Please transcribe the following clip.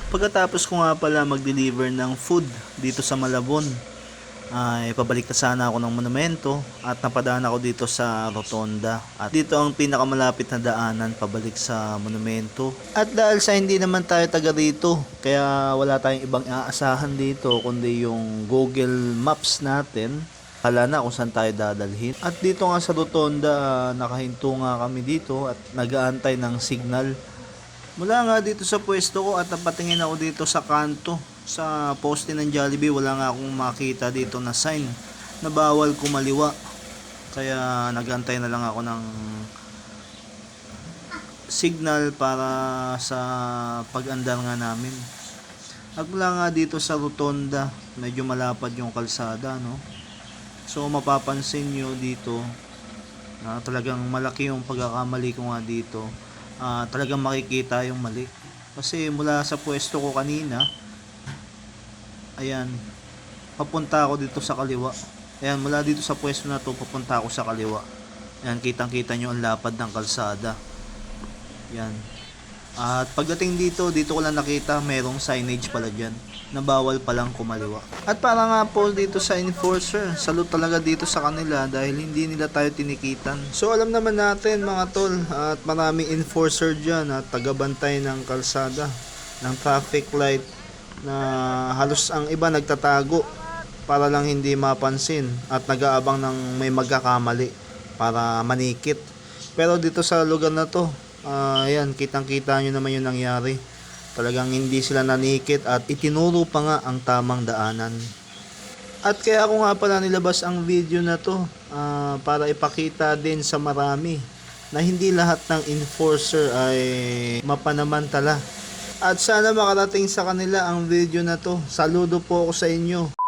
Pagkatapos ko nga pala mag-deliver ng food dito sa Malabon, ay pabalik na sana ako ng monumento at napadaan ako dito sa Rotonda. At dito ang pinakamalapit na daanan pabalik sa monumento. At dahil sa hindi naman tayo taga rito, kaya wala tayong ibang aasahan dito kundi yung Google Maps natin. Kala na kung saan tayo dadalhin. At dito nga sa Rotonda, nakahinto nga kami dito at nag-aantay ng signal. Mula nga dito sa pwesto ko at napatingin ako dito sa kanto, sa poste ng Jollibee, wala nga akong makita dito na sign na bawal kumaliwa. Kaya nagantay na lang ako ng signal para sa pag-andar nga namin. At mula nga dito sa Rotonda, medyo malapad yung kalsada, no? So mapapansin nyo dito na talagang malaki yung pagkakamali ko nga dito. Talagang makikita yung mali. Kasi mula sa pwesto ko kanina, ayan, papunta ako dito sa kaliwa. Ayan, mula dito sa pwesto na to, papunta ako sa kaliwa. Ayan, kitang-kita nyo ang lapad ng kalsada. Ayan. At pagdating dito ko lang nakita, merong signage pala dyan na bawal palang kumaliwa. At para nga po dito sa enforcer, salute talaga dito sa kanila dahil hindi nila tayo tinikitan. So alam naman natin mga tol, at maraming enforcer dyan at tagabantay ng kalsada, ng traffic light, na halos ang iba nagtatago para lang hindi mapansin at nag-aabang ng may magkakamali para manikit. Pero dito sa lugar na to, ayan, kitang-kita nyo naman yung nangyari. Talagang hindi sila nanikit at itinuro pa nga ang tamang daanan. At kaya ako nga pala nilabas ang video na to para ipakita din sa marami na hindi lahat ng enforcer ay mapanamantala. At sana makarating sa kanila ang video na to. Saludo po ako sa inyo.